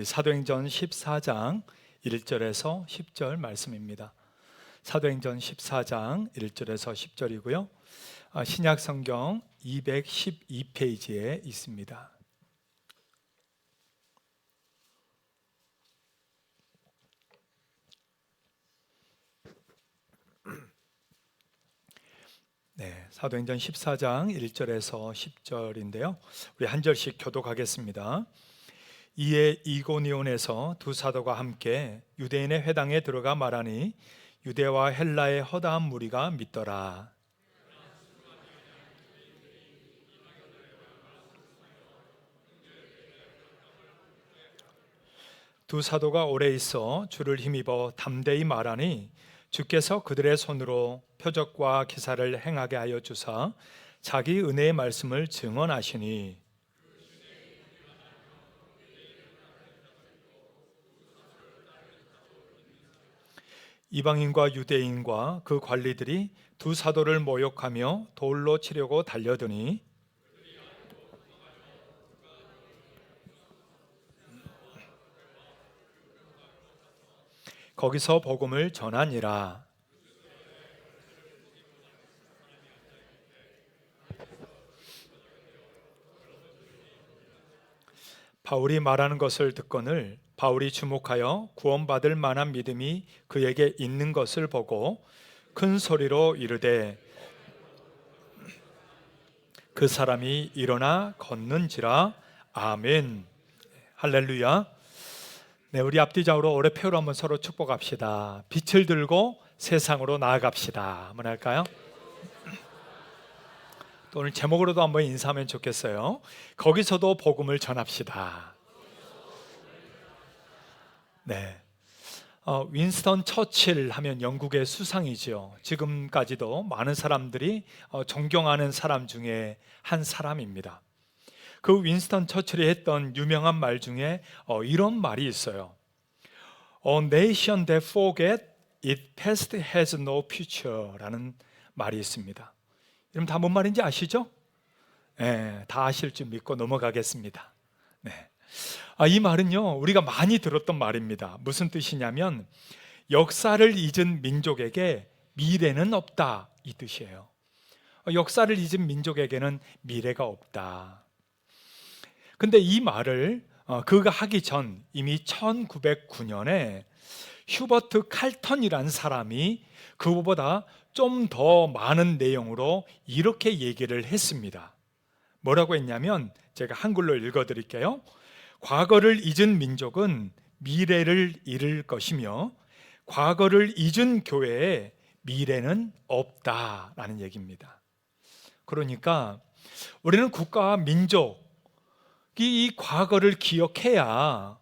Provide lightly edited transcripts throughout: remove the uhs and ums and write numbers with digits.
사도행전 14장 1절에서 10절 말씀입니다. 사도행전 14장 1절에서 10절이고요. 신약 성경 212페이지에 있습니다. 네, 사도행전 14장 1절에서 10절인데요. 우리 한 절씩 교독하겠습니다. 이에 이고니온에서 두 사도가 함께 유대인의 회당에 들어가 말하니 유대와 헬라의 허다한 무리가 믿더라. 두 사도가 오래 있어 주를 힘입어 담대히 말하니 주께서 그들의 손으로 표적과 기사를 행하게 하여 주사 자기 은혜의 말씀을 증언하시니 이방인과 유대인과 그 관리들이 두 사도를 모욕하며 돌로 치려고 달려드니 거기서 복음을 전하니라. 바울이 말하는 것을 듣거늘 바울이 주목하여 구원받을 만한 믿음이 그에게 있는 것을 보고 큰 소리로 이르되 그 사람이 일어나 걷는지라. 아멘. 할렐루야. 네, 우리 앞뒤좌우로 오래표로 한번 서로 축복합시다. 빛을 들고 세상으로 나아갑시다. 한번 할까요? 또 오늘 제목으로도 한번 인사하면 좋겠어요. 거기서도 복음을 전합시다. 네, 윈스턴 처칠 하면 영국의 수상이죠. 지금까지도 많은 사람들이 존경하는 사람 중에 한 사람입니다. 그 윈스턴 처칠이 했던 유명한 말 중에 이런 말이 있어요. A nation that forget its past has no future 라는 말이 있습니다. 여러분 다 뭔 말인지 아시죠? 네, 다 아실 줄 믿고 넘어가겠습니다. 네. 이 말은요, 우리가 많이 들었던 말입니다. 무슨 뜻이냐면 역사를 잊은 민족에게 미래는 없다, 이 뜻이에요. 역사를 잊은 민족에게는 미래가 없다. 근데 이 말을 그가 하기 전 이미 1909년에 휴버트 칼턴이라는 사람이 그보다 좀 더 많은 내용으로 이렇게 얘기를 했습니다. 뭐라고 했냐면 제가 한글로 읽어드릴게요. 과거를 잊은 민족은 미래를 잃을 것이며 과거를 잊은 교회에 미래는 없다라는 얘기입니다. 그러니까 우리는 국가와 민족이 이 과거를 기억해야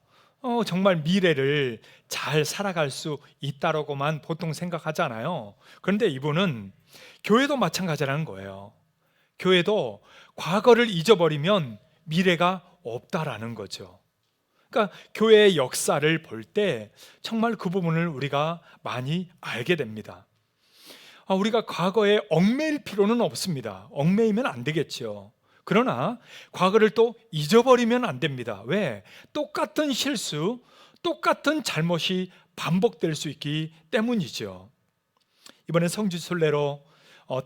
정말 미래를 잘 살아갈 수 있다라고만 보통 생각하잖아요. 그런데 이분은 교회도 마찬가지라는 거예요. 교회도 과거를 잊어버리면 미래가 없다라는 거죠. 그러니까 교회의 역사를 볼 때 정말 그 부분을 우리가 많이 알게 됩니다. 우리가 과거에 얽매일 필요는 없습니다. 얽매이면 안 되겠죠. 그러나 과거를 또 잊어버리면 안 됩니다. 왜? 똑같은 실수, 똑같은 잘못이 반복될 수 있기 때문이죠. 이번에 성지순례로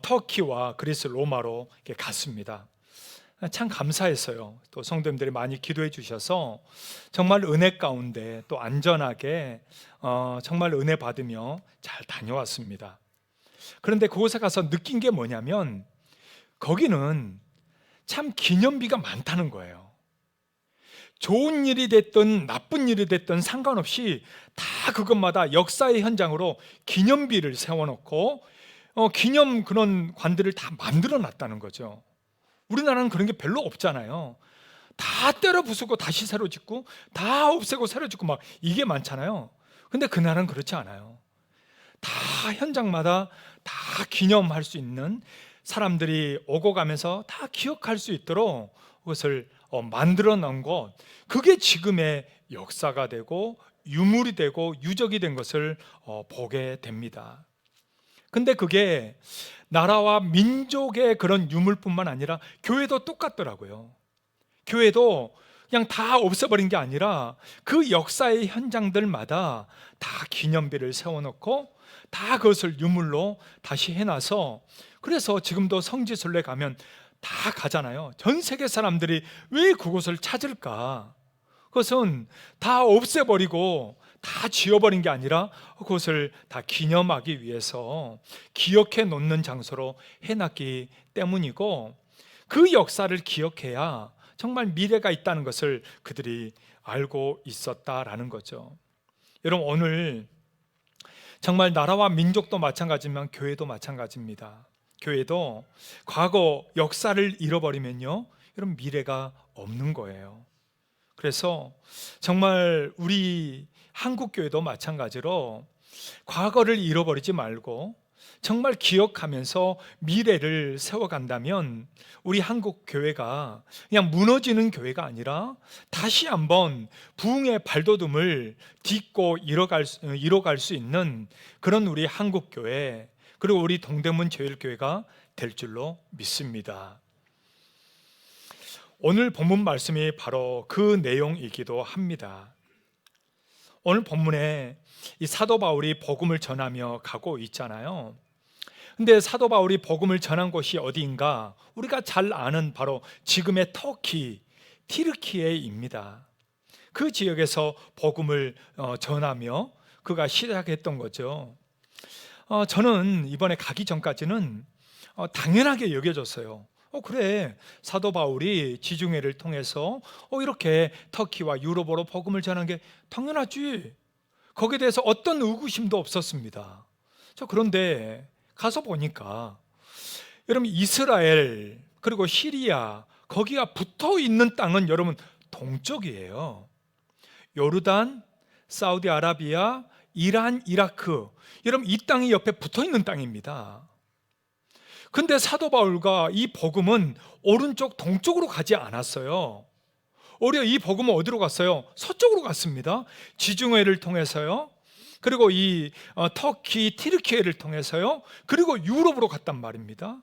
터키와 그리스 로마로 갔습니다. 참 감사했어요. 또 성도님들이 많이 기도해 주셔서 정말 은혜 가운데 또 안전하게 정말 은혜 받으며 잘 다녀왔습니다. 그런데 그곳에 가서 느낀 게 뭐냐면 거기는 참 기념비가 많다는 거예요. 좋은 일이 됐든 나쁜 일이 됐든 상관없이 다 그것마다 역사의 현장으로 기념비를 세워놓고 기념 그런 관들을 다 만들어 놨다는 거죠. 우리나라는 그런 게 별로 없잖아요. 다 때려 부수고 다시 새로 짓고 다 없애고 새로 짓고 막 이게 많잖아요. 근데 그 나라는 그렇지 않아요. 다 현장마다 다 기념할 수 있는 사람들이 오고 가면서 다 기억할 수 있도록 그것을 만들어 놓은 것, 그게 지금의 역사가 되고 유물이 되고 유적이 된 것을 보게 됩니다. 근데 그게 나라와 민족의 그런 유물뿐만 아니라 교회도 똑같더라고요. 교회도 그냥 다 없애버린 게 아니라 그 역사의 현장들마다 다 기념비를 세워놓고 다 그것을 유물로 다시 해놔서, 그래서 지금도 성지순례 가면 다 가잖아요. 전 세계 사람들이 왜 그곳을 찾을까? 그것은 다 없애버리고 다 지워버린 게 아니라 그것을 다 기념하기 위해서 기억해 놓는 장소로 해놨기 때문이고, 그 역사를 기억해야 정말 미래가 있다는 것을 그들이 알고 있었다라는 거죠. 여러분, 오늘 정말 나라와 민족도 마찬가지지만 교회도 마찬가지입니다. 교회도 과거 역사를 잃어버리면요, 여러분, 미래가 없는 거예요. 그래서 정말 우리 한국교회도 마찬가지로 과거를 잃어버리지 말고 정말 기억하면서 미래를 세워간다면 우리 한국교회가 그냥 무너지는 교회가 아니라 다시 한번 부흥의 발돋움을 딛고 이뤄갈 수 있는 그런 우리 한국교회, 그리고 우리 동대문 제일교회가 될 줄로 믿습니다. 오늘 본문 말씀이 바로 그 내용이기도 합니다. 오늘 본문에 이 사도 바울이 복음을 전하며 가고 있잖아요. 근데 사도 바울이 복음을 전한 곳이 어디인가? 우리가 잘 아는 바로 지금의 터키, 튀르키예입니다. 그 지역에서 복음을 전하며 그가 시작했던 거죠. 저는 이번에 가기 전까지는 당연하게 여겨졌어요. 그래, 사도 바울이 지중해를 통해서 이렇게 터키와 유럽으로 복음을 전한 게 당연하지. 거기에 대해서 어떤 의구심도 없었습니다. 그런데 가서 보니까 여러분, 이스라엘 그리고 시리아, 거기가 붙어 있는 땅은 여러분 동쪽이에요. 요르단, 사우디아라비아, 이란, 이라크, 여러분 이 땅이 옆에 붙어 있는 땅입니다. 근데 사도 바울과 이 복음은 오른쪽 동쪽으로 가지 않았어요. 오히려 이 복음은 어디로 갔어요? 서쪽으로 갔습니다. 지중해를 통해서요, 그리고 이 터키, 튀르키예를 통해서요, 그리고 유럽으로 갔단 말입니다.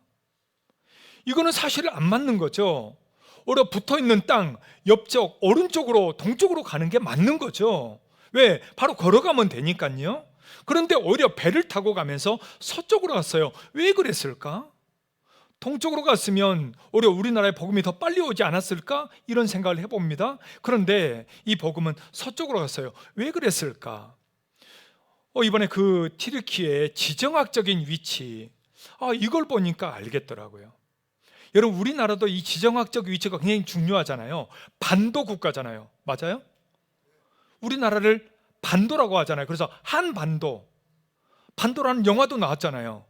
이거는 사실 안 맞는 거죠. 오히려 붙어있는 땅 옆쪽 오른쪽으로, 동쪽으로 가는 게 맞는 거죠. 왜? 바로 걸어가면 되니까요. 그런데 오히려 배를 타고 가면서 서쪽으로 갔어요. 왜 그랬을까? 동쪽으로 갔으면 오히려 우리나라의 복음이 더 빨리 오지 않았을까? 이런 생각을 해봅니다. 그런데 이 복음은 서쪽으로 갔어요. 왜 그랬을까? 이번에 그 튀르키예의 지정학적인 위치, 이걸 보니까 알겠더라고요. 여러분, 우리나라도 이 지정학적 위치가 굉장히 중요하잖아요. 반도 국가잖아요. 맞아요? 우리나라를 반도라고 하잖아요. 그래서 한반도, 반도라는 영화도 나왔잖아요.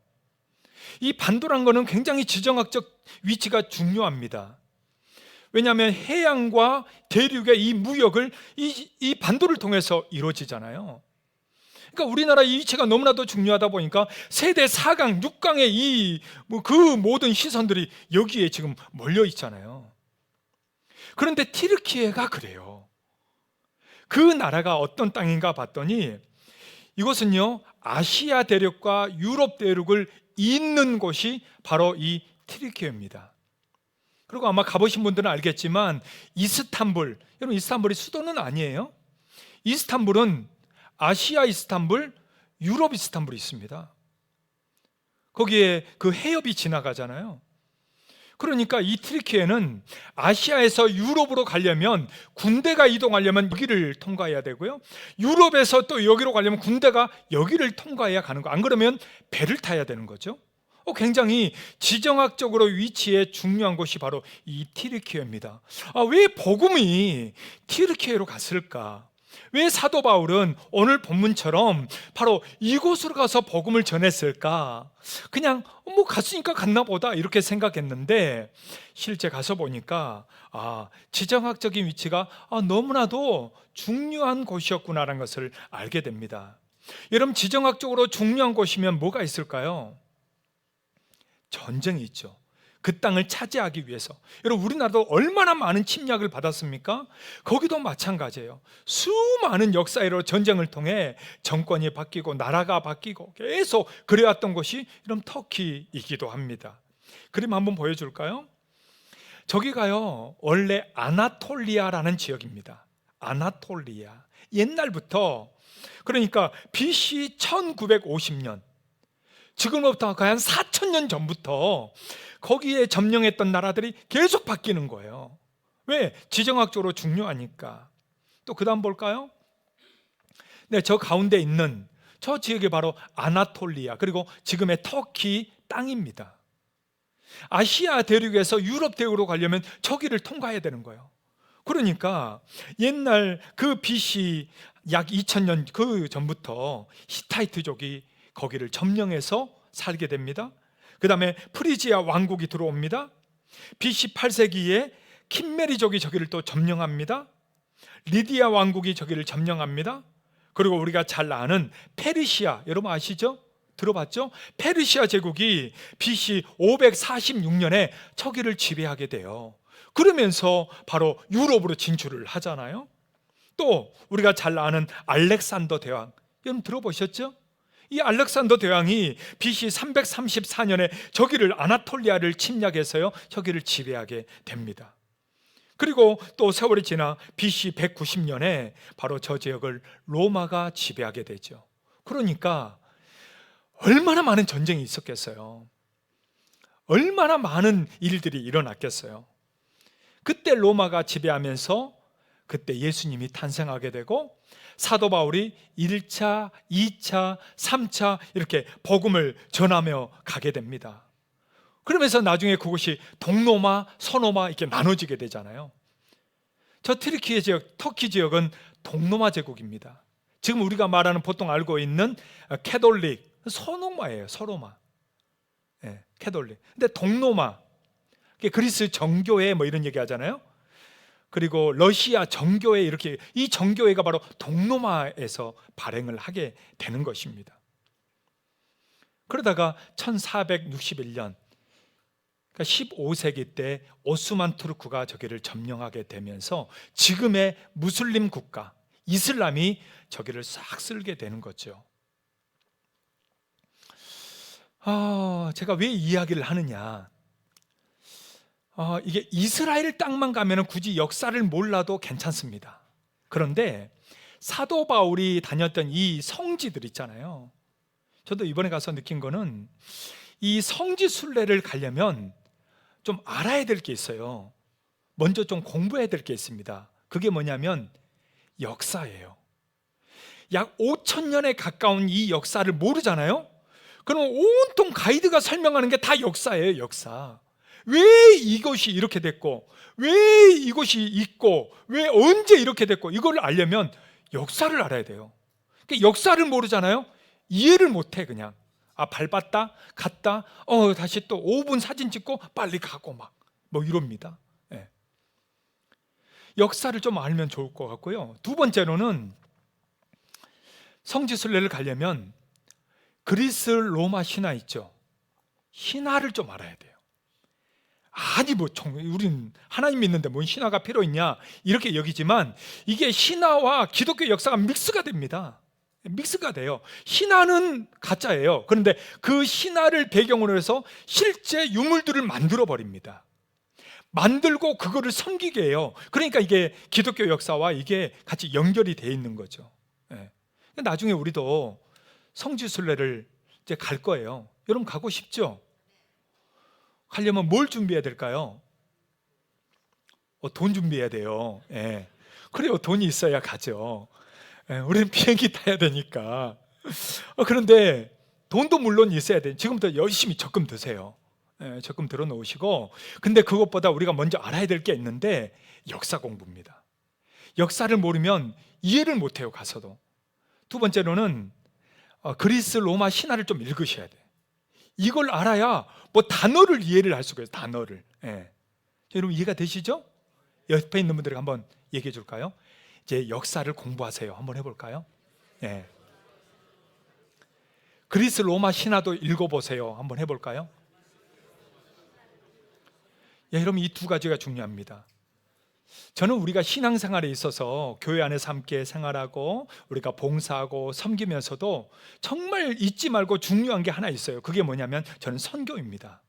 이 반도라는 것은 굉장히 지정학적 위치가 중요합니다. 왜냐하면 해양과 대륙의 이 무역을 이 반도를 통해서 이루어지잖아요. 그러니까 우리나라 이 위치가 너무나도 중요하다 보니까 세대 4강, 6강의 그 모든 시선들이 여기에 지금 몰려 있잖아요. 그런데 튀르키예가 그래요. 그 나라가 어떤 땅인가 봤더니 이곳은요, 아시아 대륙과 유럽 대륙을 잇는 곳이 바로 이 튀르키예입니다. 그리고 아마 가보신 분들은 알겠지만 이스탄불, 여러분 이스탄불이 수도는 아니에요. 이스탄불은 아시아 이스탄불, 유럽 이스탄불이 있습니다. 거기에 그 해협이 지나가잖아요. 그러니까 이 튀르키예는 아시아에서 유럽으로 가려면, 군대가 이동하려면 여기를 통과해야 되고요, 유럽에서 또 여기로 가려면 군대가 여기를 통과해야 가는 거, 안 그러면 배를 타야 되는 거죠. 굉장히 지정학적으로 위치에 중요한 곳이 바로 이 튀르키예입니다. 왜 복음이 튀르키예로 갔을까? 왜 사도 바울은 오늘 본문처럼 바로 이곳으로 가서 복음을 전했을까? 그냥 갔으니까 갔나 보다 이렇게 생각했는데, 실제 가서 보니까 지정학적인 위치가 너무나도 중요한 곳이었구나라는 것을 알게 됩니다. 여러분, 지정학적으로 중요한 곳이면 뭐가 있을까요? 전쟁이 있죠. 그 땅을 차지하기 위해서. 여러분, 우리나라도 얼마나 많은 침략을 받았습니까? 거기도 마찬가지예요. 수많은 역사로 전쟁을 통해 정권이 바뀌고 나라가 바뀌고 계속 그래왔던 곳이 이런 터키이기도 합니다. 그림 한번 보여줄까요? 저기가요, 원래 아나톨리아라는 지역입니다. 아나톨리아. 옛날부터, 그러니까 BC 1950년, 지금부터 거의 한 4,000년 전부터 거기에 점령했던 나라들이 계속 바뀌는 거예요. 왜? 지정학적으로 중요하니까. 또 그 다음 볼까요? 네, 저 가운데 있는 저 지역이 바로 아나톨리아, 그리고 지금의 터키 땅입니다. 아시아 대륙에서 유럽 대륙으로 가려면 저기를 통과해야 되는 거예요. 그러니까 옛날 그 BC 약 2000년 그 전부터 히타이트족이 거기를 점령해서 살게 됩니다. 그 다음에 프리지아 왕국이 들어옵니다. BC 8세기에 킴메리족이 저기를 또 점령합니다. 리디아 왕국이 저기를 점령합니다. 그리고 우리가 잘 아는 페르시아, 여러분 아시죠? 들어봤죠? 페르시아 제국이 BC 546년에 저기를 지배하게 돼요. 그러면서 바로 유럽으로 진출을 하잖아요. 또 우리가 잘 아는 알렉산더 대왕, 여러분 들어보셨죠? 이 알렉산더 대왕이 BC 334년에 저기를 아나톨리아를 침략해서요, 저기를 지배하게 됩니다. 그리고 또 세월이 지나 BC 190년에 바로 저 지역을 로마가 지배하게 되죠. 그러니까 얼마나 많은 전쟁이 있었겠어요. 얼마나 많은 일들이 일어났겠어요. 그때 로마가 지배하면서 그때 예수님이 탄생하게 되고 사도 바울이 1차, 2차, 3차 이렇게 복음을 전하며 가게 됩니다. 그러면서 나중에 그것이 동로마, 서로마 이렇게 나눠지게 되잖아요. 저 트리키의 지역, 터키 지역은 동로마 제국입니다. 지금 우리가 말하는 보통 알고 있는 캐톨릭, 서로마예요. 서로마. 네, 캐톨릭. 근데 동로마, 그리스 정교회 뭐 이런 얘기 하잖아요. 그리고 러시아 정교회, 이렇게 이 정교회가 바로 동로마에서 발행을 하게 되는 것입니다. 그러다가 1461년, 그러니까 15세기 때 오스만 투르크가 저기를 점령하게 되면서 지금의 무슬림 국가 이슬람이 저기를 싹 쓸게 되는 거죠. 제가 왜 이 이야기를 하느냐, 이게 이스라엘 땅만 가면 굳이 역사를 몰라도 괜찮습니다. 그런데 사도 바울이 다녔던 이 성지들 있잖아요. 저도 이번에 가서 느낀 거는 이 성지 순례를 가려면 좀 알아야 될 게 있어요. 먼저 좀 공부해야 될 게 있습니다. 그게 뭐냐면 역사예요. 약 5,000년에 가까운 이 역사를 모르잖아요. 그럼 온통 가이드가 설명하는 게 다 역사예요. 역사. 왜 이것이 이렇게 됐고, 왜 이것이 있고, 왜 언제 이렇게 됐고, 이걸 알려면 역사를 알아야 돼요. 그러니까 역사를 모르잖아요. 이해를 못해. 그냥 밟았다 갔다 다시 또 5분 사진 찍고 빨리 가고 막 뭐 이럽니다. 네. 역사를 좀 알면 좋을 것 같고요. 두 번째로는 성지순례를 가려면 그리스 로마 신화 있죠. 신화를 좀 알아야 돼요. 아니 우린 하나님 믿는데 뭔 신화가 필요 있냐 이렇게 여기지만 이게 신화와 기독교 역사가 믹스가 됩니다. 믹스가 돼요. 신화는 가짜예요. 그런데 그 신화를 배경으로 해서 실제 유물들을 만들어 버립니다. 만들고 그거를 섬기게 해요. 그러니까 이게 기독교 역사와 이게 같이 연결이 돼 있는 거죠. 네. 나중에 우리도 성지순례를 이제 갈 거예요. 여러분 가고 싶죠? 가려면 뭘 준비해야 될까요? 돈 준비해야 돼요. 예. 그래요. 돈이 있어야 가죠. 예, 우리는 비행기 타야 되니까. 그런데 돈도 물론 있어야 돼요. 지금부터 열심히 적금 드세요. 예, 적금 들어 놓으시고. 근데 그것보다 우리가 먼저 알아야 될 게 있는데 역사 공부입니다. 역사를 모르면 이해를 못해요. 가서도. 두 번째로는 그리스 로마 신화를 좀 읽으셔야 돼요. 이걸 알아야 뭐 단어를 이해를 할 수가 있어요. 단어를. 예. 여러분 이해가 되시죠? 옆에 있는 분들에게 한번 얘기해 줄까요? 이제 역사를 공부하세요. 한번 해볼까요? 예. 그리스 로마 신화도 읽어보세요. 한번 해볼까요? 예, 여러분 이 두 가지가 중요합니다. 저는 우리가 신앙생활에 있어서 교회 안에서 함께 생활하고 우리가 봉사하고 섬기면서도 정말 잊지 말고 중요한 게 하나 있어요. 그게 뭐냐면 저는 선교입니다.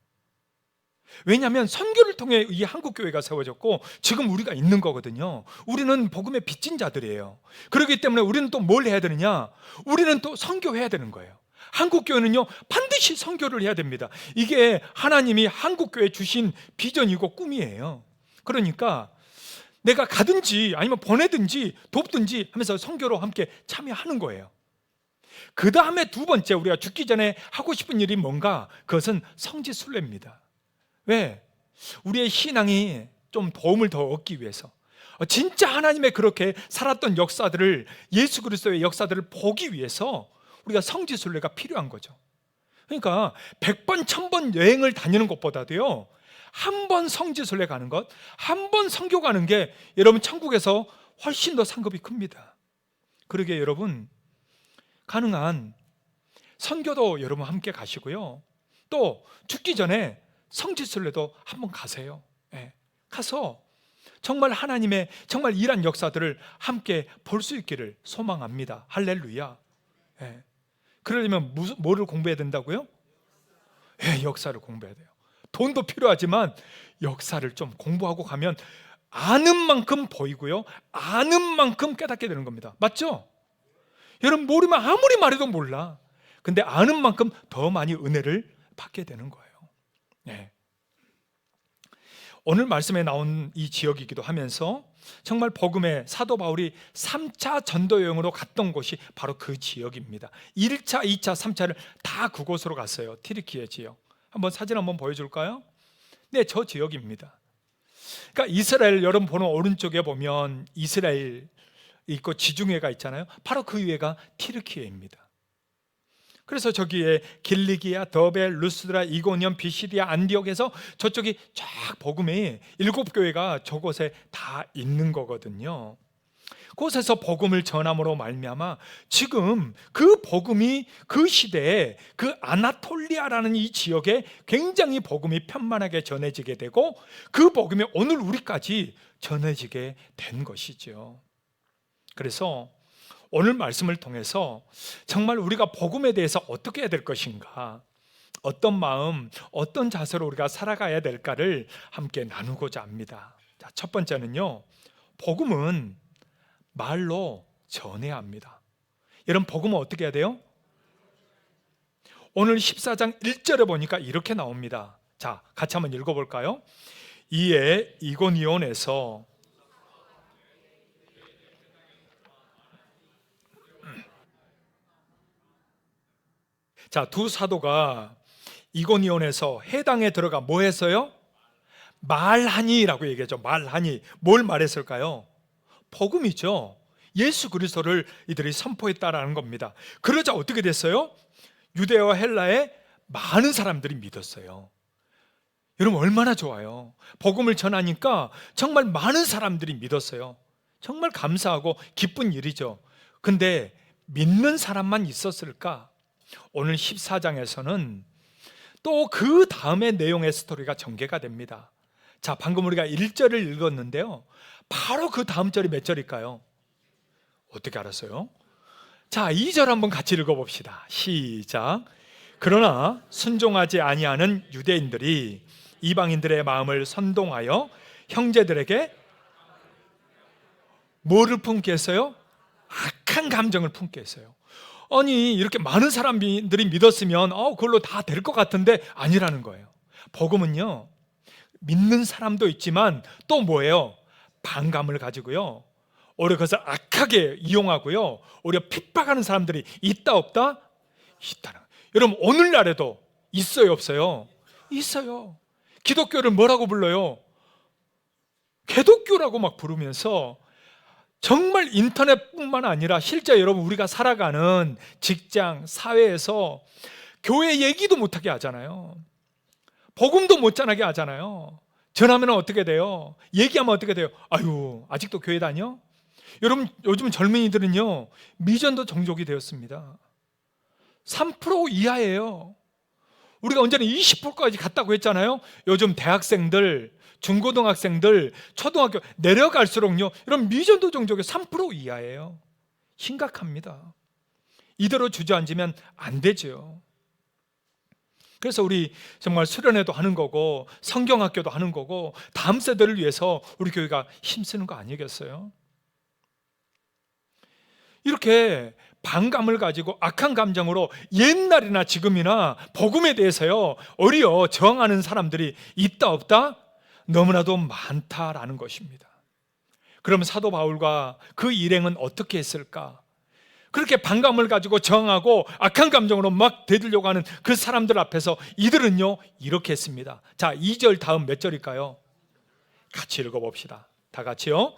왜냐하면 선교를 통해 이 한국교회가 세워졌고 지금 우리가 있는 거거든요. 우리는 복음의 빚진 자들이에요. 그렇기 때문에 우리는 또 뭘 해야 되느냐? 우리는 또 선교해야 되는 거예요. 한국교회는요 반드시 선교를 해야 됩니다. 이게 하나님이 한국교회 주신 비전이고 꿈이에요. 그러니까 내가 가든지 아니면 보내든지 돕든지 하면서 선교로 함께 참여하는 거예요. 그 다음에 두 번째 우리가 죽기 전에 하고 싶은 일이 뭔가? 그것은 성지순례입니다. 왜? 우리의 신앙이 좀 도움을 더 얻기 위해서, 진짜 하나님의 그렇게 살았던 역사들을, 예수 그리스도의 역사들을 보기 위해서 우리가 성지순례가 필요한 거죠. 그러니까 100번 1000번 여행을 다니는 것보다도요 한 번 성지순례 가는 것, 한 번 선교 가는 게 여러분 천국에서 훨씬 더 상급이 큽니다. 그러게 여러분 가능한 선교도 여러분 함께 가시고요, 또 죽기 전에 성지순례도 한번 가세요. 가서 정말 하나님의 정말 일한 역사들을 함께 볼 수 있기를 소망합니다. 할렐루야. 그러려면 뭐를 공부해야 된다고요? 역사를 공부해야 돼요. 돈도 필요하지만 역사를 좀 공부하고 가면 아는 만큼 보이고요, 아는 만큼 깨닫게 되는 겁니다. 맞죠? 여러분 모르면 아무리 말해도 몰라. 근데 아는 만큼 더 많이 은혜를 받게 되는 거예요. 오늘 말씀에 나온 이 지역이기도 하면서 정말 복음의 사도 바울이 3차 전도 여행으로 갔던 곳이 바로 그 지역입니다. 1차, 2차, 3차를 다 그곳으로 갔어요. 튀르키예 지역. 한번 사진 한번 보여줄까요? 네, 저 지역입니다. 그러니까 이스라엘, 여러분 보는 오른쪽에 보면 이스라엘 있고 지중해가 있잖아요. 바로 그 위에가 튀르키예입니다. 그래서 저기에 길리기아, 더베, 루스드라, 이고니온, 비시디아, 안디옥에서 저쪽이 쫙 복음의 7교회가 저곳에 다 있는 거거든요. 그곳에서 복음을 전함으로 말미암아 지금 그 복음이 그 시대에 그 아나톨리아라는 이 지역에 굉장히 복음이 편만하게 전해지게 되고 그 복음이 오늘 우리까지 전해지게 된 것이죠. 그래서 오늘 말씀을 통해서 정말 우리가 복음에 대해서 어떻게 해야 될 것인가, 어떤 마음, 어떤 자세로 우리가 살아가야 될까를 함께 나누고자 합니다. 자, 첫 번째는요, 복음은 말로 전해야 합니다. 여러분 복음은 어떻게 해야 돼요? 오늘 14장 1절에 보니까 이렇게 나옵니다. 자, 같이 한번 읽어볼까요? 이에 이고니온에서 자, 두 사도가 이고니온에서 해당에 들어가 뭐 했어요? 말하니라고 얘기하죠. 말하니. 뭘 말했을까요? 복음이죠. 예수 그리스도를 이들이 선포했다라는 겁니다. 그러자 어떻게 됐어요? 유대와 헬라에 많은 사람들이 믿었어요. 여러분 얼마나 좋아요. 복음을 전하니까 정말 많은 사람들이 믿었어요. 정말 감사하고 기쁜 일이죠. 근데 믿는 사람만 있었을까? 오늘 14장에서는 또 그 다음의 내용의 스토리가 전개가 됩니다. 자, 방금 우리가 1절을 읽었는데요, 바로 그 다음 절이 몇 절일까요? 어떻게 알았어요? 자, 2절 한번 같이 읽어봅시다. 시작. 그러나 순종하지 아니하는 유대인들이 이방인들의 마음을 선동하여 형제들에게 뭐를 품게 했어요? 악한 감정을 품게 했어요. 아니 이렇게 많은 사람들이 믿었으면 그걸로 다 될 것 같은데 아니라는 거예요. 복음은요 믿는 사람도 있지만 또 뭐예요? 반감을 가지고요 오히려 그것을 악하게 이용하고요 오히려 핍박하는 사람들이 있다 없다? 있다는 거예요. 여러분 오늘날에도 있어요 없어요? 있어요. 기독교를 뭐라고 불러요? 개독교라고 막 부르면서 정말 인터넷뿐만 아니라 실제 여러분 우리가 살아가는 직장, 사회에서 교회 얘기도 못하게 하잖아요. 복음도 못 전하게 하잖아요. 전하면 어떻게 돼요? 얘기하면 어떻게 돼요? 아유 아직도 교회 다녀? 여러분 요즘 젊은이들은요 미전도 종족이 되었습니다. 3% 이하예요. 우리가 언제는 20%까지 갔다고 했잖아요. 요즘 대학생들, 중고등학생들, 초등학교 내려갈수록요 이런 미전도 종족이 3% 이하예요. 심각합니다. 이대로 주저앉으면 안 되죠. 그래서 우리 정말 수련회도 하는 거고 성경학교도 하는 거고 다음 세대를 위해서 우리 교회가 힘쓰는 거 아니겠어요? 이렇게 반감을 가지고 악한 감정으로 옛날이나 지금이나 복음에 대해서요 어리어 저항하는 사람들이 있다 없다? 너무나도 많다라는 것입니다. 그럼 사도 바울과 그 일행은 어떻게 했을까? 그렇게 반감을 가지고 저항하고 악한 감정으로 막 대들려고 하는 그 사람들 앞에서 이들은요 이렇게 했습니다. 자, 2절 다음 몇 절일까요? 같이 읽어봅시다. 다 같이요.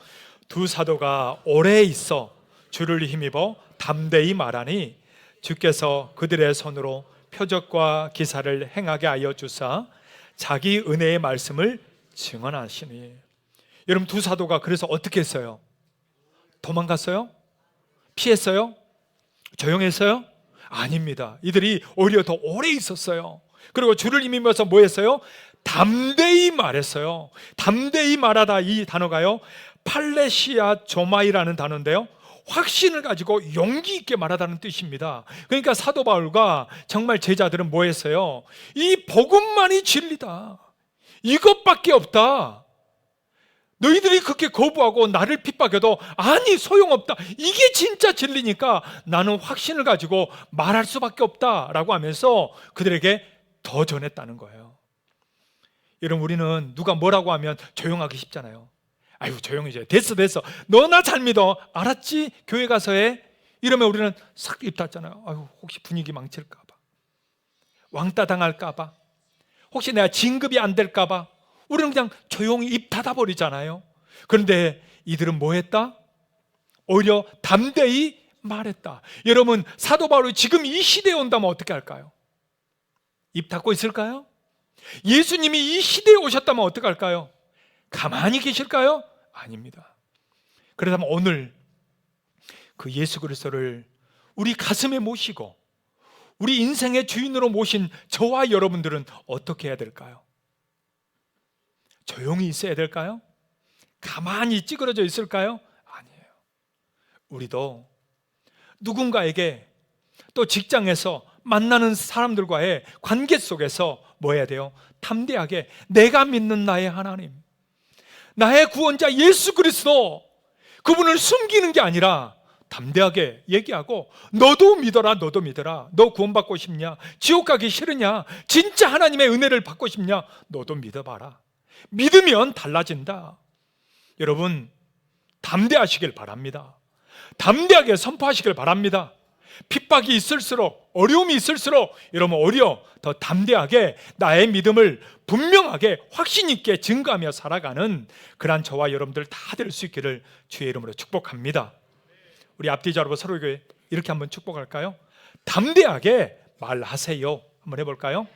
두 사도가 오래 있어 주를 힘입어 담대히 말하니 주께서 그들의 손으로 표적과 기사를 행하게 하여 주사 자기 은혜의 말씀을 증언하시니. 여러분, 두 사도가 그래서 어떻게 했어요? 도망갔어요? 피했어요? 조용했어요? 아닙니다. 이들이 오히려 더 오래 있었어요. 그리고 주를 힘입어서 뭐 했어요? 담대히 말했어요. 담대히 말하다, 이 단어가요 팔레시아 조마이라는 단어인데요, 확신을 가지고 용기 있게 말하다는 뜻입니다. 그러니까 사도 바울과 정말 제자들은 뭐 했어요? 이 복음만이 진리다, 이것밖에 없다, 너희들이 그렇게 거부하고 나를 핍박해도 아니 소용없다, 이게 진짜 진리니까 나는 확신을 가지고 말할 수밖에 없다라고 하면서 그들에게 더 전했다는 거예요. 여러분, 우리는 누가 뭐라고 하면 조용하기 쉽잖아요. 아유, 조용히 해, 됐어 너 나 잘 믿어, 알았지? 교회 가서 해. 이러면 우리는 싹 입 닫잖아요. 아유, 혹시 분위기 망칠까 봐, 왕따 당할까 봐, 혹시 내가 진급이 안 될까 봐 우리는 그냥 조용히 입 닫아버리잖아요. 그런데 이들은 뭐 했다? 오히려 담대히 말했다. 여러분, 사도 바울이 지금 이 시대에 온다면 어떻게 할까요? 입 닫고 있을까요? 예수님이 이 시대에 오셨다면 어떻게 할까요? 가만히 계실까요? 아닙니다. 그렇다면 오늘 그 예수 그리스도를 우리 가슴에 모시고 우리 인생의 주인으로 모신 저와 여러분들은 어떻게 해야 될까요? 조용히 있어야 될까요? 가만히 찌그러져 있을까요? 아니에요. 우리도 누군가에게, 또 직장에서 만나는 사람들과의 관계 속에서 뭐 해야 돼요? 담대하게 내가 믿는 나의 하나님, 나의 구원자 예수 그리스도, 그분을 숨기는 게 아니라 담대하게 얘기하고, 너도 믿어라, 너도 믿어라. 너 구원받고 싶냐? 지옥 가기 싫으냐? 진짜 하나님의 은혜를 받고 싶냐? 너도 믿어봐라. 믿으면 달라진다. 여러분, 담대하시길 바랍니다. 담대하게 선포하시길 바랍니다. 핍박이 있을수록, 어려움이 있을수록 여러분 오히려 더 담대하게 나의 믿음을 분명하게 확신 있게 증거하며 살아가는 그러한 저와 여러분들 다 될 수 있기를 주의 이름으로 축복합니다. 우리 앞뒤 여러분 서로 이렇게 한번 축복할까요? 담대하게 말하세요. 한번 해볼까요?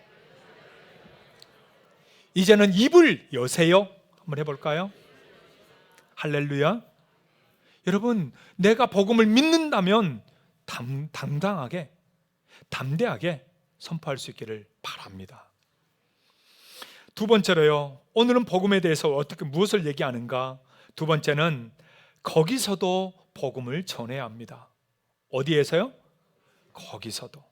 이제는 입을 여세요. 한번 해볼까요? 할렐루야. 여러분, 내가 복음을 믿는다면 당당하게, 담대하게 선포할 수 있기를 바랍니다. 두 번째로요, 오늘은 복음에 대해서 무엇을 얘기하는가? 두 번째는 거기서도 복음을 전해야 합니다. 어디에서요? 거기서도.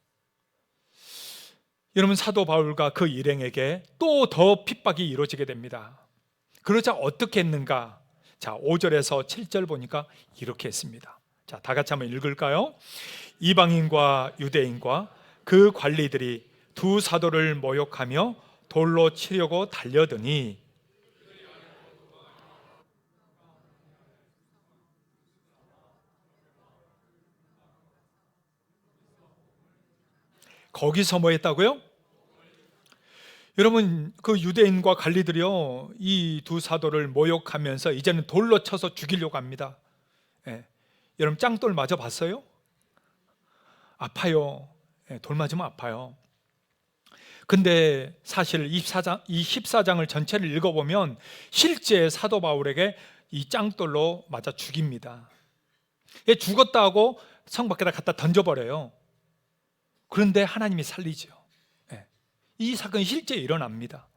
여러분, 사도 바울과 그 일행에게 또 더 핍박이 이루어지게 됩니다. 그러자 어떻게 했는가? 자, 5절에서 7절 보니까 이렇게 했습니다. 자, 다 같이 한번 읽을까요? 이방인과 유대인과 그 관리들이 두 사도를 모욕하며 돌로 치려고 달려드니 거기서 뭐 했다고요? 여러분, 그 유대인과 관리들이요, 이 두 사도를 모욕하면서 이제는 돌로 쳐서 죽이려고 합니다. 예. 여러분, 짱돌 맞아 봤어요? 아파요. 예, 돌 맞으면 아파요. 근데 사실 이 14장을 전체를 읽어보면 실제 사도 바울에게 이 짱돌로 맞아 죽입니다. 얘 죽었다 하고 성 밖에다 갖다 던져버려요. 그런데 하나님이 살리죠. 이 사건이 실제 일어납니다.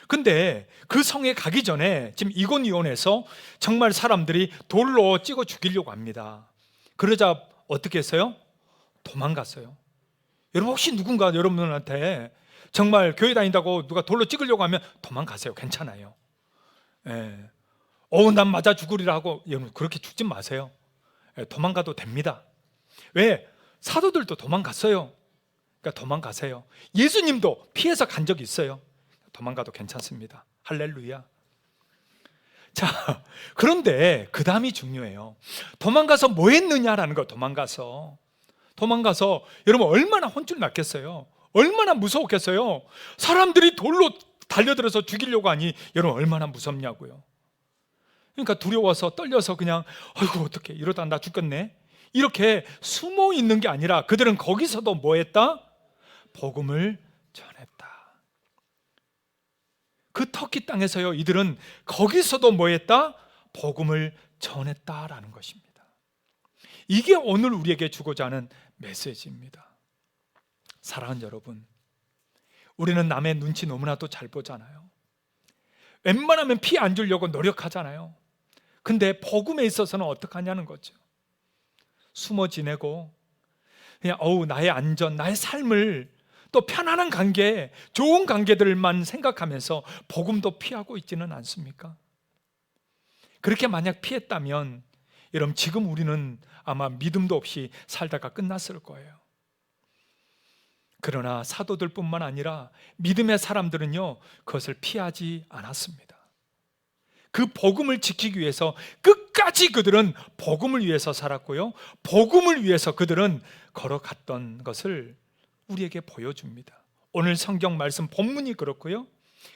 근데 그 성에 가기 전에 지금 이곤이온에서 정말 사람들이 돌로 찍어 죽이려고 합니다. 그러자 어떻게 했어요? 도망갔어요. 여러분, 혹시 누군가 여러분한테 정말 교회 다닌다고 누가 돌로 찍으려고 하면 도망가세요. 괜찮아요. 예. 난 맞아 죽으리라 하고 여러분 그렇게 죽지 마세요. 예, 도망가도 됩니다. 왜? 사도들도 도망갔어요. 그러니까 도망가세요. 예수님도 피해서 간 적이 있어요. 도망가도 괜찮습니다. 할렐루야. 자, 그런데 그 다음이 중요해요. 도망가서 뭐 했느냐라는 거. 도망가서 여러분 얼마나 혼쭐 났겠어요. 얼마나 무서웠겠어요. 사람들이 돌로 달려들어서 죽이려고 하니 여러분 얼마나 무섭냐고요. 그러니까 두려워서 떨려서 그냥 아이고 어떡해 이러다 나 죽겠네 이렇게 숨어 있는 게 아니라 그들은 거기서도 뭐 했다? 복음을 전했다. 그 터키 땅에서요 이들은 거기서도 뭐 했다? 복음을 전했다라는 것입니다. 이게 오늘 우리에게 주고자 하는 메시지입니다. 사랑하는 여러분, 우리는 남의 눈치 너무나도 잘 보잖아요. 웬만하면 피 안 주려고 노력하잖아요. 근데 복음에 있어서는 어떡하냐는 거죠. 숨어 지내고 그냥 나의 안전, 나의 삶을 또 편안한 관계, 좋은 관계들만 생각하면서 복음도 피하고 있지는 않습니까? 그렇게 만약 피했다면 여러분 지금 우리는 아마 믿음도 없이 살다가 끝났을 거예요. 그러나 사도들뿐만 아니라 믿음의 사람들은요 그것을 피하지 않았습니다. 그 복음을 지키기 위해서 끝까지 그들은 복음을 위해서 살았고요, 복음을 위해서 그들은 걸어갔던 것을 우리에게 보여줍니다. 오늘 성경 말씀 본문이 그렇고요,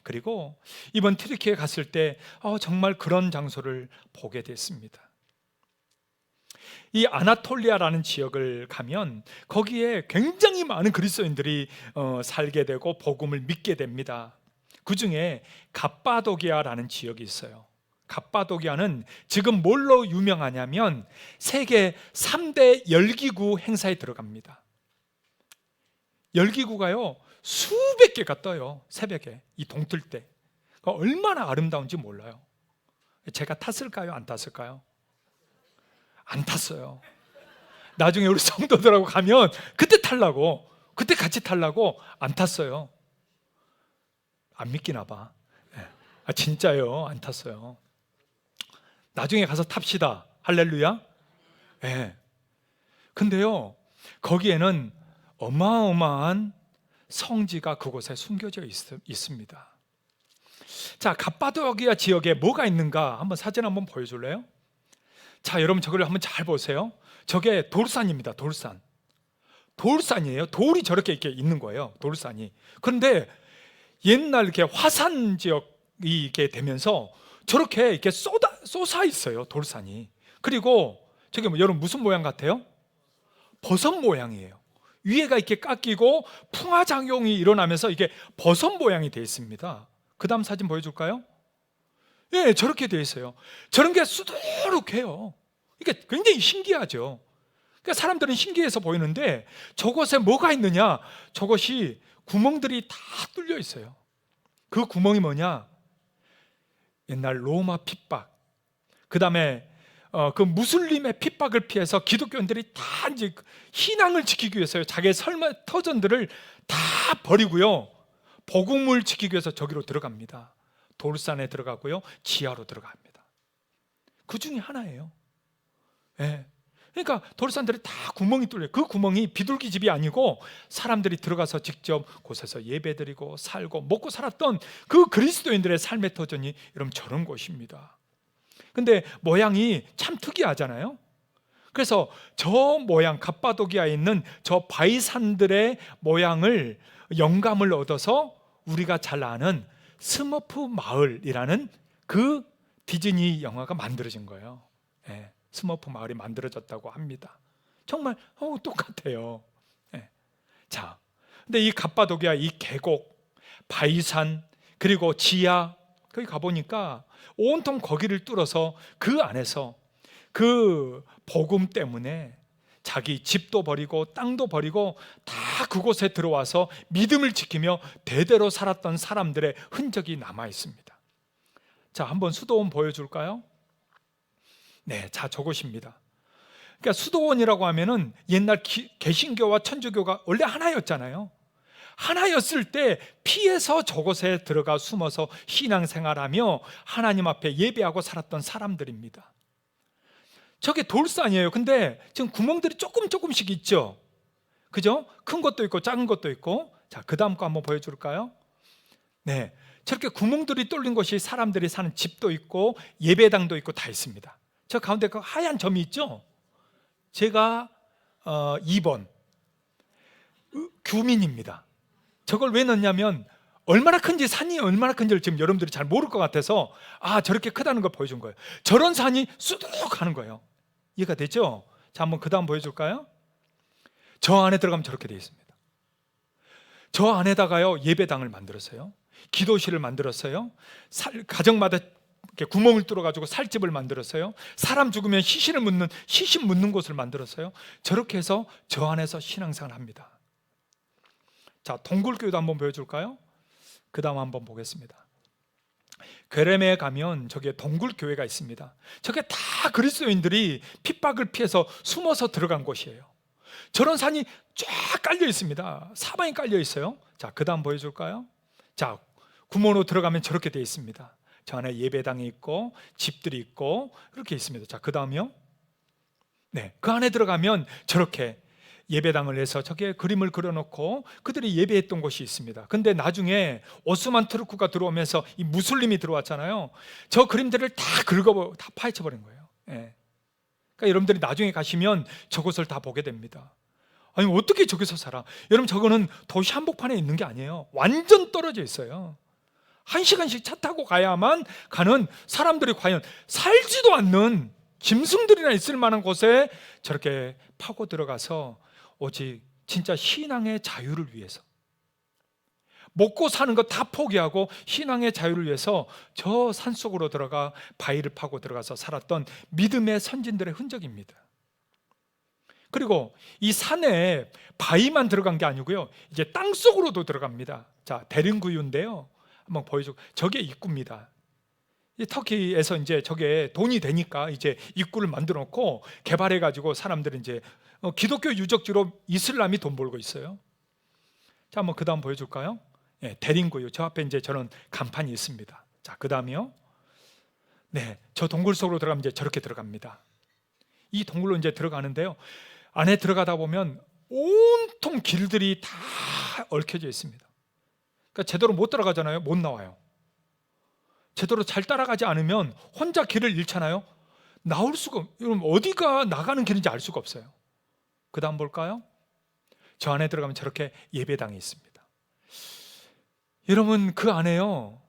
그리고 이번 튀르키예 갔을 때 정말 그런 장소를 보게 됐습니다. 이 아나톨리아라는 지역을 가면 거기에 굉장히 많은 그리스도인들이 살게 되고 복음을 믿게 됩니다. 그 중에 갑바도기아라는 지역이 있어요. 갑바도기아는 지금 뭘로 유명하냐면 세계 3대 열기구 행사에 들어갑니다. 열기구가요 수백 개가 떠요. 새벽에 이 동틀 때 얼마나 아름다운지 몰라요. 제가 탔을까요? 안 탔을까요? 안 tas어요. 나중에 우리 성도들하고 가면 그때 타려고, 그때 같이 타려고 안 탔어요. 안 믿기나 봐. 진짜요, 안 탔어요. 나중에 가서 탑시다. 할렐루야. 근데요 거기에는 어마어마한 성지가 그곳에 숨겨져 있습니다. 자, 갑바도기아 지역에 뭐가 있는가 한번 사진 한번 보여줄래요? 자, 여러분 저걸 한번 잘 보세요. 저게 돌산입니다. 돌산이에요. 돌이 저렇게 이렇게 있는 거예요. 돌산이. 그런데 옛날 이렇게 화산 지역이 이렇게 되면서 저렇게 이렇게 쏟아 있어요. 돌산이. 그리고 저게 여러분 무슨 모양 같아요? 버섯 모양이에요. 위에가 이렇게 깎이고 풍화작용이 일어나면서 이게 버섯 모양이 되어 있습니다. 그 다음 사진 보여줄까요? 예, 저렇게 되어 있어요. 저런 게 수두룩해요. 이게 굉장히 신기하죠. 그러니까 사람들은 신기해서 보이는데 저곳에 뭐가 있느냐? 저것이 구멍들이 다 뚫려 있어요. 그 구멍이 뭐냐? 옛날 로마 핍박, 그 다음에 그 무슬림의 핍박을 피해서 기독교인들이 다 이제 신앙을 지키기 위해서요 자기의 삶의 터전들을 다 버리고요 복음을 지키기 위해서 저기로 들어갑니다. 돌산에 들어가고요 지하로 들어갑니다. 그 중에 하나예요. 그러니까 돌산들이 다 구멍이 뚫려요. 그 구멍이 비둘기집이 아니고 사람들이 들어가서 직접 곳에서 예배드리고 살고 먹고 살았던 그 그리스도인들의 삶의 터전이 여러분 저런 곳입니다. 근데 모양이 참 특이하잖아요. 그래서 저 모양, 갑바도기아에 있는 저 바위산들의 모양을 영감을 얻어서 우리가 잘 아는 스머프 마을이라는 그 디즈니 영화가 만들어진 거예요. 스머프 마을이 만들어졌다고 합니다. 정말 똑같아요. 자, 근데 이 갑바도기아 이 계곡, 바위산, 그리고 지하 거기 가보니까 온통 거기를 뚫어서 그 안에서 그 복음 때문에 자기 집도 버리고 땅도 버리고 다 그곳에 들어와서 믿음을 지키며 대대로 살았던 사람들의 흔적이 남아 있습니다. 자, 한번 수도원 보여줄까요? 네, 자, 저곳입니다. 그러니까 수도원이라고 하면은 옛날 개신교와 천주교가 원래 하나였잖아요. 하나였을 때 피해서 저곳에 들어가 숨어서 신앙생활하며 하나님 앞에 예배하고 살았던 사람들입니다. 저게 돌산이에요. 근데 지금 구멍들이 조금씩 있죠. 그죠? 큰 것도 있고 작은 것도 있고. 자, 그 다음 거 한번 보여줄까요? 네, 저렇게 구멍들이 뚫린 곳이 사람들이 사는 집도 있고 예배당도 있고 다 있습니다. 저 가운데 그 하얀 점이 있죠? 제가 2번 규민입니다. 저걸 왜 넣냐면 얼마나 큰지, 산이 얼마나 큰지를 지금 여러분들이 잘 모를 것 같아서 저렇게 크다는 걸 보여준 거예요. 저런 산이 쑥 하는 거예요. 이해가 되죠? 자, 한번 그 다음 보여줄까요? 저 안에 들어가면 저렇게 되어 있습니다. 저 안에다가요 예배당을 만들었어요. 기도실을 만들었어요. 가정마다 이렇게 구멍을 뚫어가지고 살집을 만들었어요. 사람 죽으면 시신 묻는 곳을 만들었어요. 저렇게 해서 저 안에서 신앙생활을 합니다. 자, 동굴교회도 한번 보여줄까요? 그 다음 한번 보겠습니다. 괴렘에 가면 저기에 동굴교회가 있습니다. 저게 다 그리스도인들이 핍박을 피해서 숨어서 들어간 곳이에요. 저런 산이 쫙 깔려 있습니다. 사방이 깔려 있어요. 자, 그 다음 보여줄까요? 자, 구멍으로 들어가면 저렇게 되어 있습니다. 저 안에 예배당이 있고 집들이 있고 이렇게 있습니다. 자, 그 다음이요. 네, 그 안에 들어가면 저렇게 예배당을 해서 저게 그림을 그려놓고 그들이 예배했던 곳이 있습니다. 근데 나중에 오스만 투르크가 들어오면서 이 무슬림이 들어왔잖아요. 저 그림들을 다 파헤쳐버린 거예요. 네. 그러니까 여러분들이 나중에 가시면 저곳을 다 보게 됩니다. 아니, 어떻게 저기서 살아? 여러분, 저거는 도시 한복판에 있는 게 아니에요. 완전 떨어져 있어요. 1시간씩 차 타고 가야만 가는, 사람들이 과연 살지도 않는 짐승들이나 있을 만한 곳에 저렇게 파고 들어가서 오직 진짜 신앙의 자유를 위해서, 먹고 사는 거 다 포기하고 신앙의 자유를 위해서 저 산속으로 들어가 바위를 파고 들어가서 살았던 믿음의 선진들의 흔적입니다. 그리고 이 산에 바위만 들어간 게 아니고요, 이제 땅속으로도 들어갑니다. 자, 데린구유인데요, 한번 보여줘. 저게 입구입니다. 터키에서 이제 저게 돈이 되니까 이제 입구를 만들어 놓고 개발해 가지고 사람들이 이제 기독교 유적지로 이슬람이 돈 벌고 있어요. 자, 한번 그 다음 보여줄까요? 네, 데린구유. 저 앞에 이제 저런 간판이 있습니다. 자, 그 다음이요. 네, 저 동굴 속으로 들어가면 이제 저렇게 들어갑니다. 이 동굴로 이제 들어가는데요, 안에 들어가다 보면 온통 길들이 다 얽혀져 있습니다. 그러니까 제대로 못 들어가잖아요. 못 나와요. 제대로 잘 따라가지 않으면 혼자 길을 잃잖아요. 나올 수가, 여러분, 어디가 나가는 길인지 알 수가 없어요. 그 다음 볼까요? 저 안에 들어가면 저렇게 예배당이 있습니다. 여러분, 그 안에요,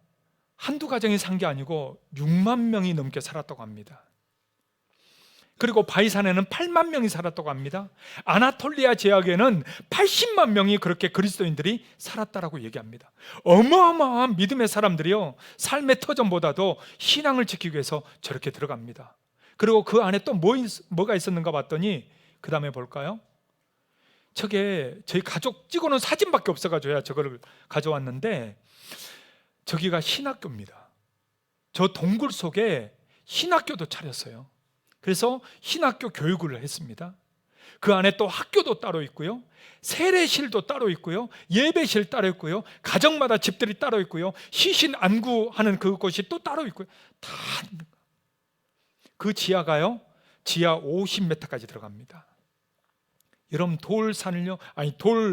한두 가정이 산 게 아니고 6만 명이 넘게 살았다고 합니다. 그리고 바이산에는 8만 명이 살았다고 합니다. 아나톨리아 지역에는 80만 명이 그렇게 그리스도인들이 살았다라고 얘기합니다. 어마어마한 믿음의 사람들이요, 삶의 터전보다도 신앙을 지키기 위해서 저렇게 들어갑니다. 그리고 그 안에 또 뭐가 있었는가 봤더니 그 다음에 볼까요? 저게 저희 가족 찍어놓은 사진밖에 없어가지고 저거를 가져왔는데, 저기가 신학교입니다. 저 동굴 속에 신학교도 차렸어요. 그래서 신학교 교육을 했습니다. 그 안에 또 학교도 따로 있고요, 세례실도 따로 있고요, 예배실 따로 있고요, 가정마다 집들이 따로 있고요, 시신 안구하는 그곳이 또 따로 있고요. 다 그 지하가요, 지하 50m까지 들어갑니다. 여러분, 돌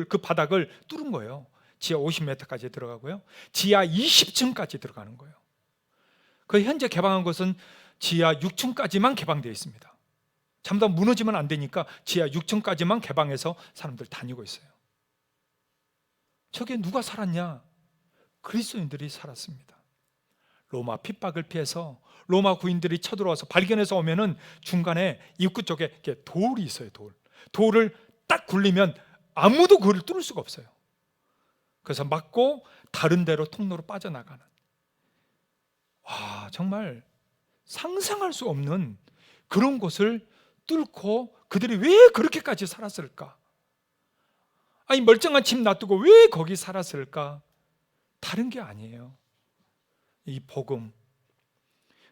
그 바닥을 뚫은 거예요. 지하 50m까지 들어가고요, 지하 20층까지 들어가는 거예요. 그 현재 개방한 곳은 지하 6층까지만 개방되어 있습니다. 잠깐 무너지면 안 되니까 지하 6층까지만 개방해서 사람들 다니고 있어요. 저게 누가 살았냐? 그리스도인들이 살았습니다. 로마 핍박을 피해서 로마 구인들이 쳐들어와서 발견해서 오면은 중간에 입구 쪽에 이렇게 돌이 있어요. 돌을 딱 굴리면 아무도 그걸 뚫을 수가 없어요. 그래서 막고 다른 데로 통로로 빠져나가는, 정말 상상할 수 없는 그런 곳을 뚫고 그들이 왜 그렇게까지 살았을까? 아니, 멀쩡한 집 놔두고 왜 거기 살았을까? 다른 게 아니에요. 이 복음,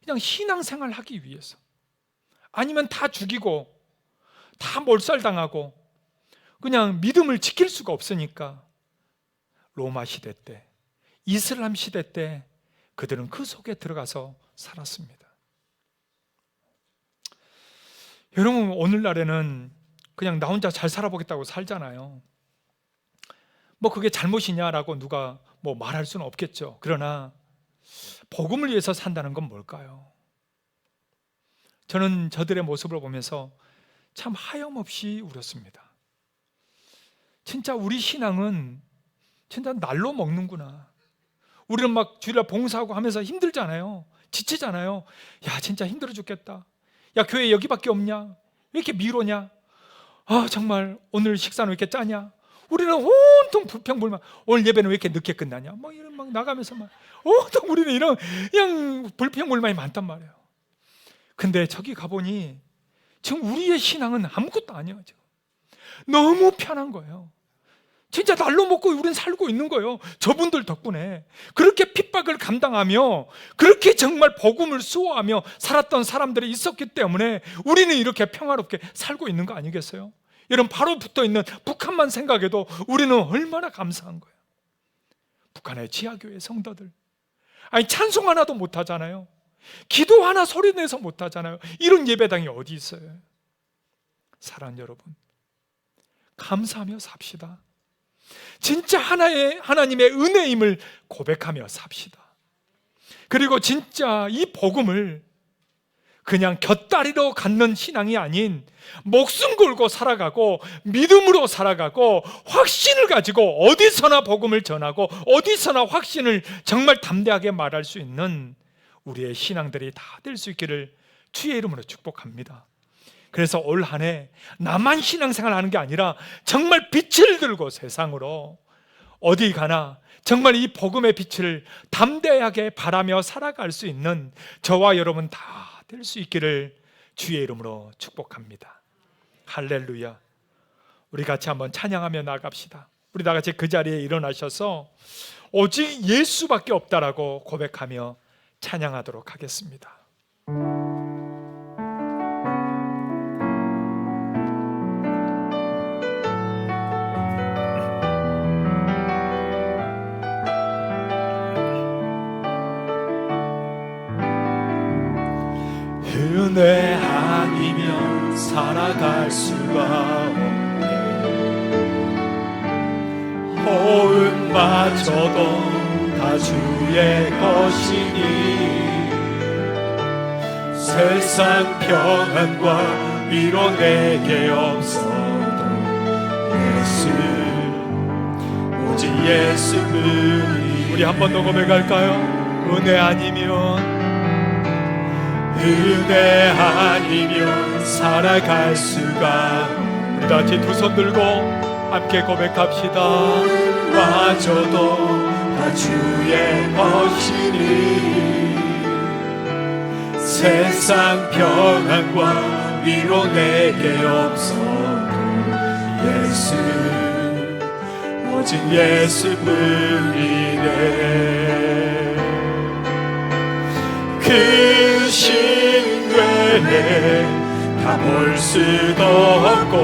그냥 신앙생활 하기 위해서, 아니면 다 죽이고 다 몰살당하고 그냥 믿음을 지킬 수가 없으니까 로마 시대 때, 이슬람 시대 때 그들은 그 속에 들어가서 살았습니다. 여러분, 오늘날에는 그냥 나 혼자 잘 살아보겠다고 살잖아요. 뭐 그게 잘못이냐라고 누가 뭐 말할 수는 없겠죠. 그러나 복음을 위해서 산다는 건 뭘까요? 저는 저들의 모습을 보면서 참 하염없이 울었습니다. 진짜 우리 신앙은 진짜 날로 먹는구나. 우리는 막 주일날 봉사하고 하면서 힘들잖아요. 지치잖아요. 야, 진짜 힘들어 죽겠다. 야, 교회 여기밖에 없냐? 왜 이렇게 미로냐? 아, 정말 오늘 식사는 왜 이렇게 짜냐? 우리는 온통 불평불만. 오늘 예배는 왜 이렇게 늦게 끝나냐? 막 이런 막 나가면서 막 온통 우리는 이런 그냥 불평불만이 많단 말이에요. 근데 저기 가보니 지금 우리의 신앙은 아무것도 아니에요. 지금 너무 편한 거예요. 진짜 날로 먹고 우리는 살고 있는 거예요. 저분들 덕분에 그렇게 핍박을 감당하며 그렇게 정말 복음을 수호하며 살았던 사람들이 있었기 때문에 우리는 이렇게 평화롭게 살고 있는 거 아니겠어요? 여러분, 바로 붙어있는 북한만 생각해도 우리는 얼마나 감사한 거예요. 북한의 지하교회 성도들, 아니 찬송 하나도 못하잖아요. 기도 하나 소리내서 못하잖아요. 이런 예배당이 어디 있어요? 사랑하는 여러분, 감사하며 삽시다. 진짜 하나님의 은혜임을 고백하며 삽시다. 그리고 진짜 이 복음을 그냥 곁다리로 갖는 신앙이 아닌 목숨 걸고 살아가고 믿음으로 살아가고 확신을 가지고 어디서나 복음을 전하고 어디서나 확신을 정말 담대하게 말할 수 있는 우리의 신앙들이 다 될 수 있기를 주의 이름으로 축복합니다. 그래서 올 한 해 나만 신앙생활 하는 게 아니라 정말 빛을 들고 세상으로 어디 가나 정말 이 복음의 빛을 담대하게 바라며 살아갈 수 있는 저와 여러분 다 될 수 있기를 주의 이름으로 축복합니다. 할렐루야. 우리 같이 한번 찬양하며 나갑시다. 우리 다 같이 그 자리에 일어나셔서 오직 예수밖에 없다라고 고백하며 찬양하도록 하겠습니다. 은혜 아니면 살아갈 수가 없네. 호흡마저도 다 주의 것이니 세상 평안과 위로 내게 없어도 예수, 오직 예수뿐이. 우리 한 번 더 고백할까요? 은혜 아니면, 은혜 아니면 살아갈 수가. 우리 다 같이 두 손 들고 함께 고백합시다. 마저도 다 주의 것이니 세상 평안과 위로 내게 없어도 예수, 오직 예수뿐이네. 그 신 외에 다 볼 수도 없고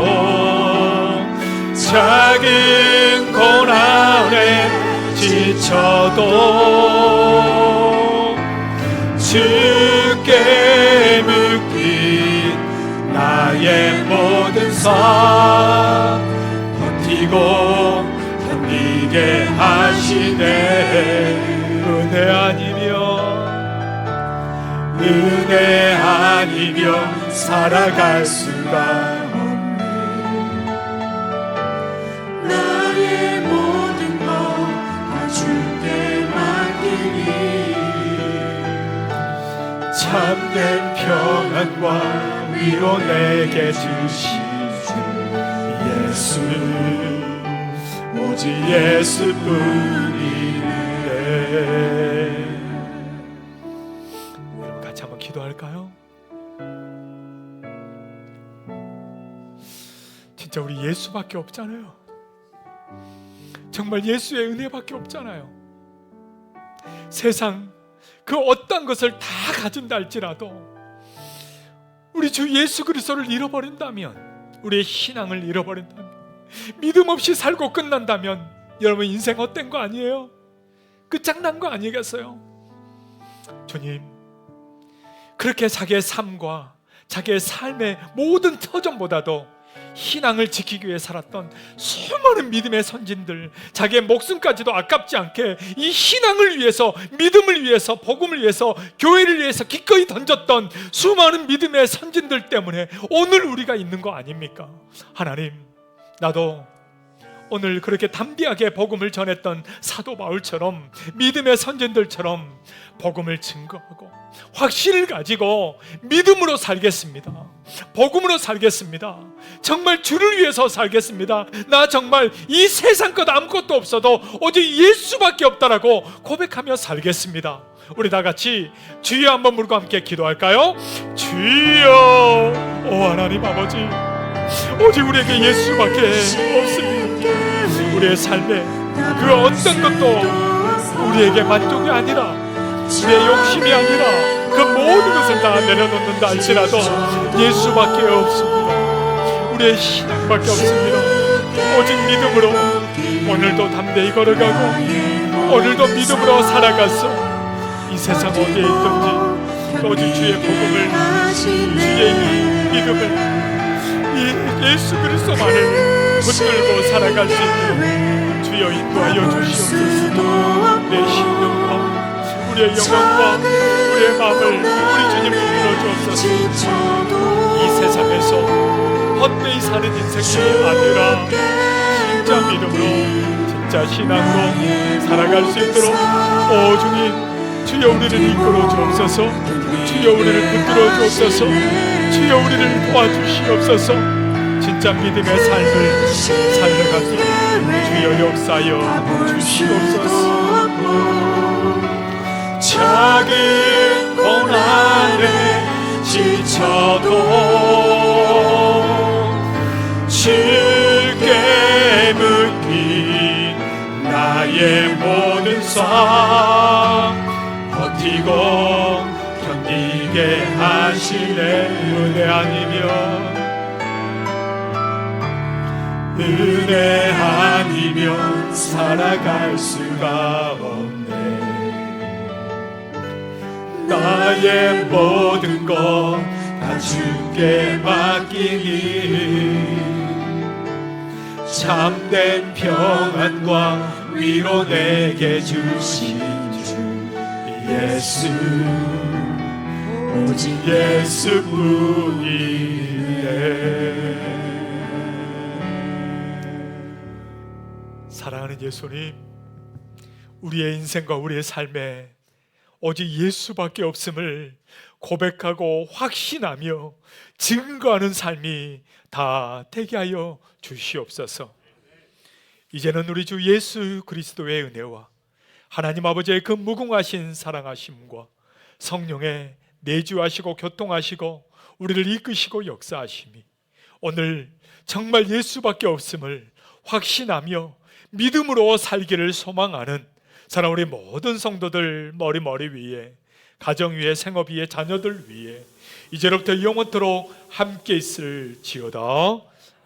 작은 고난에 지쳐도 주께 묶인 나의 모든 삶 버티고 견디게 하시네. 은혜 아니면, 은혜 아니면 살아갈 수가 없네. 나의 모든 것 다 주께 맡기니 참된 평안과 위로 내게 주시주 예수, 오직 예수뿐이네. 한번 기도할까요? 진짜 우리 예수밖에 없잖아요. 정말 예수의 은혜밖에 없잖아요. 세상 그 어떤 것을 다 가진다 할지라도 우리 주 예수 그리스도를 잃어버린다면, 우리의 신앙을 잃어버린다면, 믿음 없이 살고 끝난다면 여러분 인생 헛된 거 아니에요? 끝장난 거 아니겠어요? 주님, 그렇게 자기의 삶과 자기의 삶의 모든 터전보다도 신앙을 지키기 위해 살았던 수많은 믿음의 선진들, 자기의 목숨까지도 아깝지 않게 이 신앙을 위해서, 믿음을 위해서, 복음을 위해서, 교회를 위해서 기꺼이 던졌던 수많은 믿음의 선진들 때문에 오늘 우리가 있는 거 아닙니까? 하나님, 나도 오늘 그렇게 담대하게 복음을 전했던 사도 바울처럼, 믿음의 선진들처럼 복음을 증거하고 확신을 가지고 믿음으로 살겠습니다. 복음으로 살겠습니다. 정말 주를 위해서 살겠습니다. 나 정말 이 세상 것 아무것도 없어도 오직 예수밖에 없다라고 고백하며 살겠습니다. 우리 다 같이 주여 한번 물고 함께 기도할까요? 주여, 오 하나님 아버지, 오직 우리에게 예수밖에 없습니다. 우리의 삶에 그 어떤 것도 우리에게 만족이 아니라, 내 욕심이 아니라 그 모든 것을 다 내려놓는다 할지라도 예수밖에 없습니다. 우리의 신앙밖에 없습니다. 오직 믿음으로 오늘도 담대히 걸어가고 오늘도 믿음으로 살아가서 이 세상 어디에 있든지 오직 주의 복음을, 주의 이 믿음을, 이 예수 그리스도만을 붙들고 살아갈 수 있도록 주여 인도하여 주시옵소서. 내 심령과 우리의 영혼과 우리의 마음을 우리 주님 붙들어 주옵소서. 이 세상에서 헛되이 사는 인생이 아니라 진짜 믿음으로, 진짜 신앙으로 살아갈 수 있도록 오 주님, 주여 우리를 이끌어 주옵소서. 주여 우리를 붙들어 주옵소서. 주여 우리를 도와주시옵소서. 진짜 믿음의 삶을 살아가서 주여 역사여 주시옵소서. 작은 고난에 지쳐도 주께 맡긴 나의 모든 삶 버티고 견디게 하시네. 은혜 아니면 살아갈 수가 없네. 나의 모든 것 다 주께 맡기니 참된 평안과 위로 내게 주신 주 예수, 오직 예수뿐이네. 사랑하는 예수님, 우리의 인생과 우리의 삶에 오직 예수밖에 없음을 고백하고 확신하며 증거하는 삶이 다 되게 하여 주시옵소서. 이제는 우리 주 예수 그리스도의 은혜와 하나님 아버지의 그 무궁하신 사랑하심과 성령의 내주하시고 교통하시고 우리를 이끄시고 역사하심이 오늘 정말 예수밖에 없음을 확신하며 믿음으로 살기를 소망하는 사랑 우리 모든 성도들 머리 위에, 가정 위에, 생업 위에, 자녀들 위에 이제로부터 영원토록 함께 있을지어다.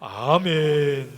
아멘.